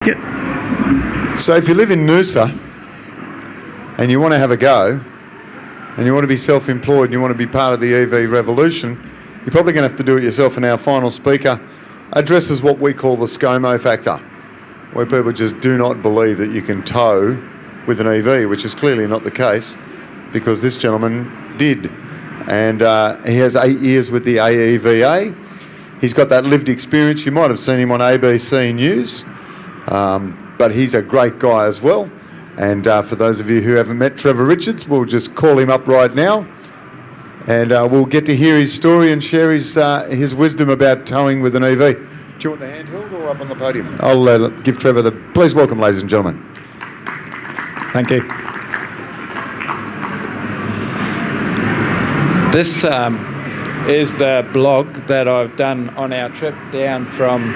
So if you live in Noosa and you want to have a go and you want to be self-employed and you want to be part of the EV revolution, you're probably going to have to do it yourself. And our final speaker addresses what we call the ScoMo factor, where people just do not believe that you can tow with an EV, which is clearly not the case because this gentleman did. And he has 8 years with the AEVA. He's got that lived experience. You might have seen him on ABC News. But he's a great guy as well. And for those of you who haven't met Trevor Richards, we'll just call him up right now. And we'll get to hear his story and share his wisdom about towing with an EV. Do you want the handheld or up on the podium? I'll give Trevor the... Please welcome, ladies and gentlemen. Thank you. This is the blog that I've done on our trip down from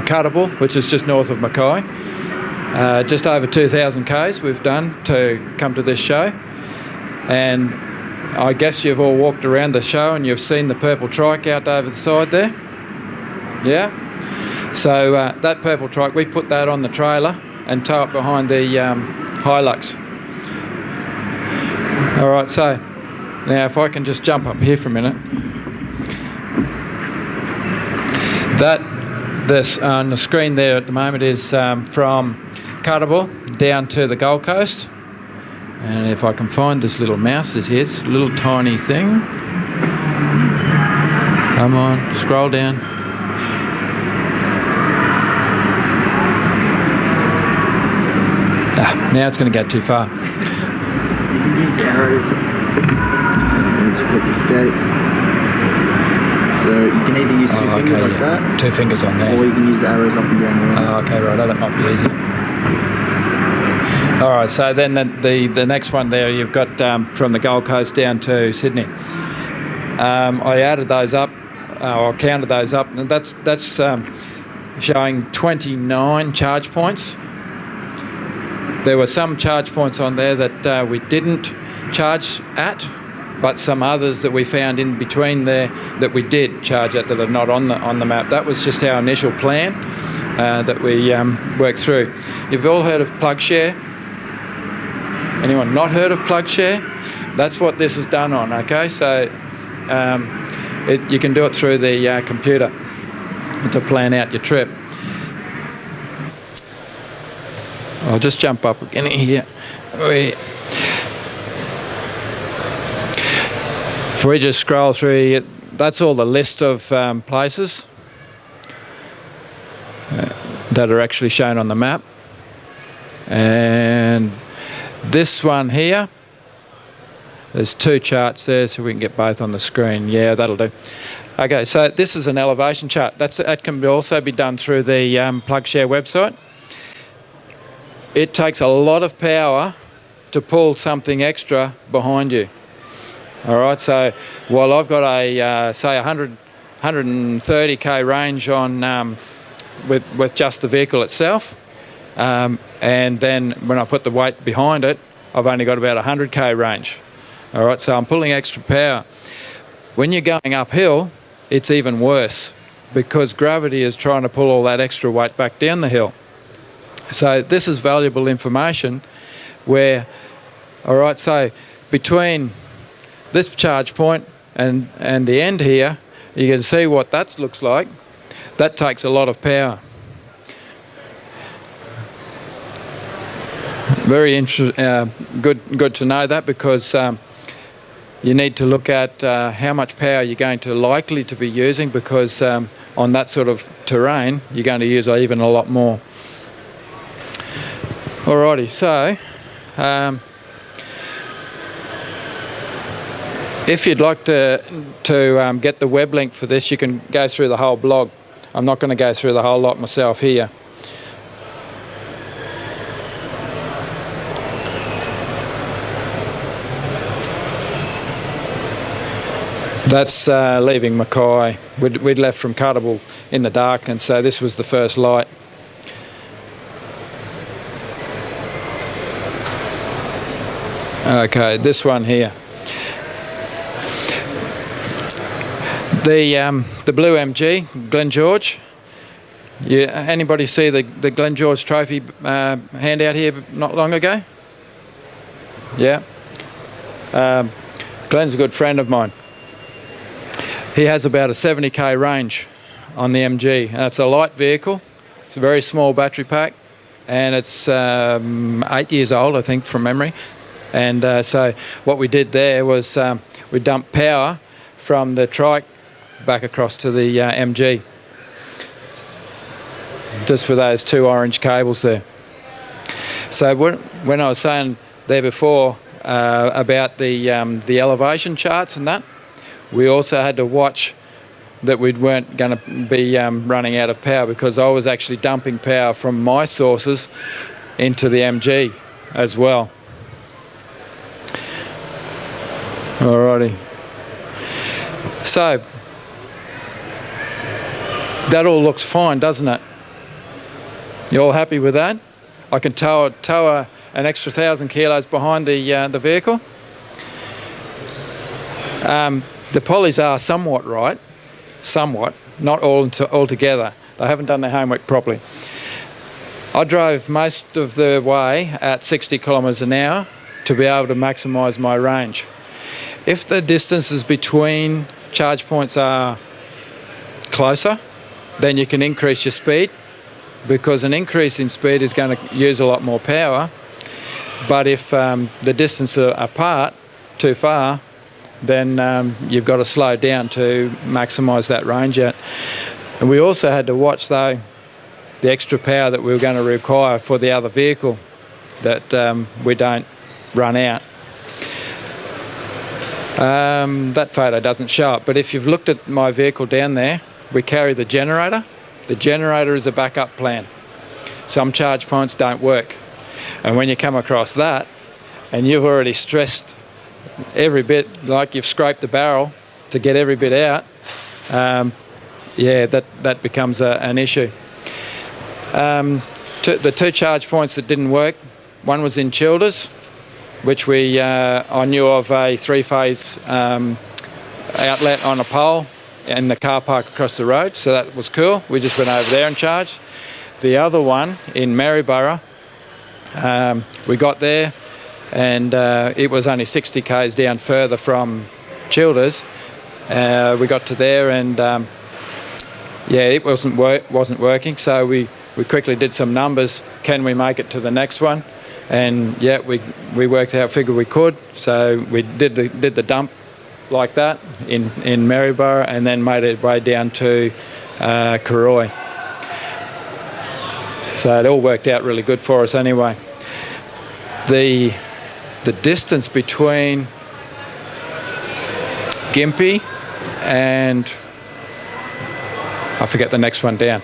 Cartable, which is just north of Mackay. Just over 2,000 k's we've done to come to this show, and I guess you've all walked around the show and you've seen the purple trike out over the side there. Yeah? So that purple trike, we put that on the trailer and tow it behind the Hilux. Alright, so now if I can just jump up here for a minute. This on the screen there at the moment is from Cartable down to the Gold Coast, and if I can find this little mouse, it's a little tiny thing. Come on, scroll down. Now it's going to go too far. You can use the arrows and just click escape. So you can either use two fingers like that. 2 fingers on there. Or you can use the arrows up and down there. Oh, okay, right. That might be easier. All right, so then the next one there, you've got from the Gold Coast down to Sydney. I added those up, or counted those up, and that's showing 29 charge points. There were some charge points on there that we didn't charge at, but some others that we found in between there that we did charge at that are not on the map. That was just our initial plan that we worked through. You've all heard of PlugShare? Anyone not heard of PlugShare? That's what this is done on, okay? So you can do it through the computer to plan out your trip. I'll just jump up again here. If we just scroll through, that's all the list of places that are actually shown on the map. And this one here, there's 2 charts there, so we can get both on the screen. Yeah, that'll do. Okay, so this is an elevation chart. That can also be done through the PlugShare website. It takes a lot of power to pull something extra behind you. All right, so while I've got a say 130k range on with just the vehicle itself, and then when I put the weight behind it, I've only got about 100k range. All right, so I'm pulling extra power. When you're going uphill, it's even worse because gravity is trying to pull all that extra weight back down the hill. So this is valuable information where, all right, so between this charge point and the end here, you can see what that looks like. That takes a lot of power. Very good to know that because you need to look at how much power you're going to likely to be using because on that sort of terrain, you're going to use even a lot more. Alrighty, so if you'd like to get the web link for this, you can go through the whole blog. I'm not going to go through the whole lot myself here. That's leaving Mackay. We'd left from Cartable in the dark, and so this was the first light. Okay, this one here. The blue MG, Glen George, Yeah. Anybody see the Glen George Trophy handout here not long ago? Yeah. Glenn's a good friend of mine. He has about a 70k range on the MG. And it's a light vehicle. It's a very small battery pack, and it's 8 years old, I think, from memory. And so what we did there was we dumped power from the trike back across to the MG, just for those 2 orange cables there. So when I was saying there before about the elevation charts and that, we also had to watch that we weren't going to be running out of power, because I was actually dumping power from my sources into the MG as well. Alrighty. So that all looks fine, doesn't it? You all happy with that? I can tow an extra 1,000 kilos behind the vehicle. The polys are somewhat right, somewhat, not altogether. They haven't done their homework properly. I drove most of the way at 60 kilometres an hour to be able to maximise my range. If the distances between charge points are closer, then you can increase your speed, because an increase in speed is going to use a lot more power. But if the distances are apart too far, then you've got to slow down to maximise that range out. And we also had to watch, though, the extra power that we were going to require for the other vehicle, that we don't run out. That photo doesn't show it, but if you've looked at my vehicle down there, we carry the generator. The generator is a backup plan. Some charge points don't work. And when you come across that, and you've already stressed every bit, like you've scraped the barrel to get every bit out, yeah, that becomes an issue. The 2 charge points that didn't work, one was in Childers, which I knew of a 3-phase outlet on a pole in the car park across the road, so that was cool. We just went over there and charged. The other one in Maryborough, we got there, and it was only 60 k's down further from Childers. We got to there, and yeah, it wasn't working. So we quickly did some numbers. Can we make it to the next one? And yeah, we worked out, figured we could. So we did the dump like that in Maryborough, and then made it way down to Karoi. So it all worked out really good for us anyway. The distance between Gympie and I forget the next one down.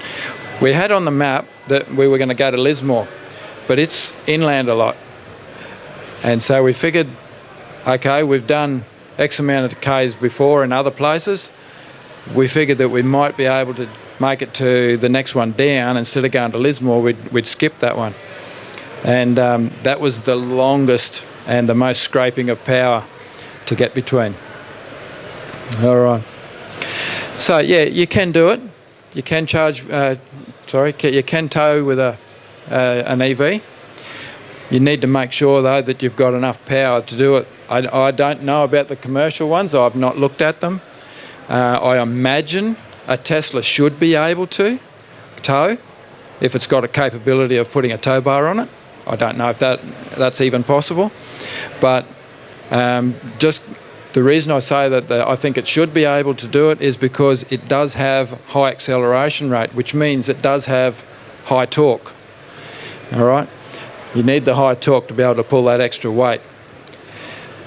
We had on the map that we were going to go to Lismore, but it's inland a lot. And so we figured, okay, we've done X amount of Ks before in other places. We figured that we might be able to make it to the next one down. Instead of going to Lismore, we'd skip that one. And that was the longest and the most scraping of power to get between. All right. So yeah, you can do it. You can you can tow with an EV. You need to make sure, though, that you've got enough power to do it. I don't know about the commercial ones. I've not looked at them. I imagine a Tesla should be able to tow if it's got a capability of putting a tow bar on it. I don't know if that's even possible. But just the reason I say that I think it should be able to do it is because it does have high acceleration rate, which means it does have high torque. All right? You need the high torque to be able to pull that extra weight.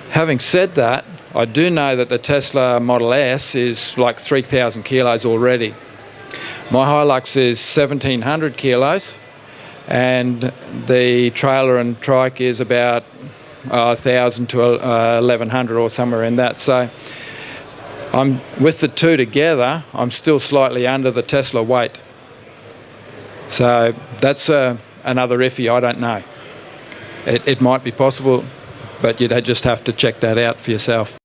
Having said that, I do know that the Tesla Model S is like 3,000 kilos already. My Hilux is 1,700 kilos, and the trailer and trike is about 1,000 to 1,100 or somewhere in that. So I'm with the two together, I'm still slightly under the Tesla weight. So that's another iffy. I don't know. It might be possible, but you'd just have to check that out for yourself.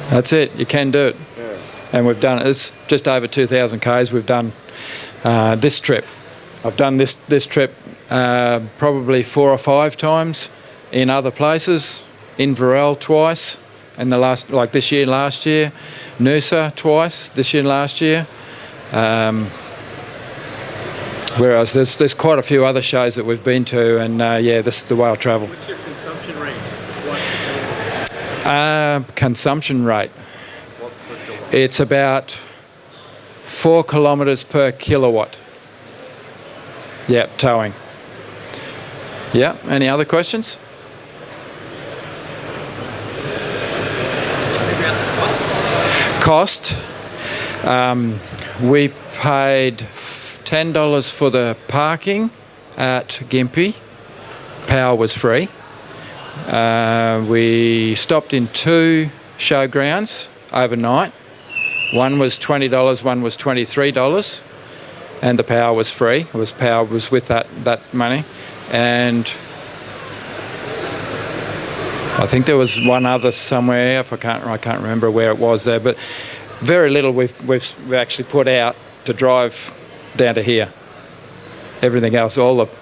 That's it. You can do it. Yeah. And we've done it. It's just over 2,000 Ks we've done this trip. I've done this trip probably 4 or 5 times in other places. In Varel twice, and this year, last year. Noosa twice, this year, last year. Whereas there's quite a few other shows that we've been to, and this is the way I travel. What's your consumption rate? Consumption rate. What's per kilowatt? It's about 4 kilometres per kilowatt. Yeah, towing. Yeah, any other questions? About the cost? We paid $10 for the parking at Gympie. Power was free. We stopped in 2 showgrounds overnight. One was $20, one was $23, and the power was free. Power was with that money, and I think there was one other somewhere. I can't remember where it was there, but very little we've actually put out to drive down to here. Everything else,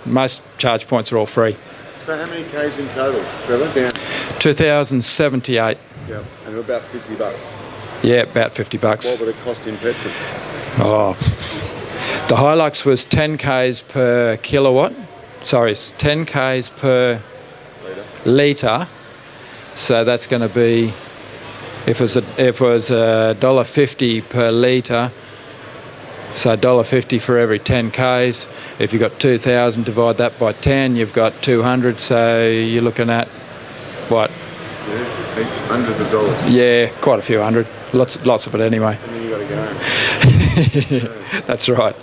most charge points are all free. So how many Ks in total, Trevor? Down. 2,078. Yeah, and about $50. Yeah, about $50. What would it cost in petrol? Oh, the Hilux was 10 Ks per kilowatt. Sorry, it's 10 Ks per litre. So that's going to be, if it was $1.50 per litre, so $1.50 for every 10 Ks. If you've got 2,000, divide that by 10, you've got 200. So you're looking at what? Yeah, heaps, hundreds of dollars. Yeah, quite a few hundred. Lots of it anyway. And then you got to go home. That's right.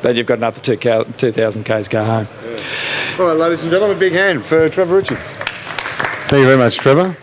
Then you've got another 2,000 Ks go home. Yeah. All right, ladies and gentlemen, a big hand for Trevor Richards. Thank you very much, Trevor.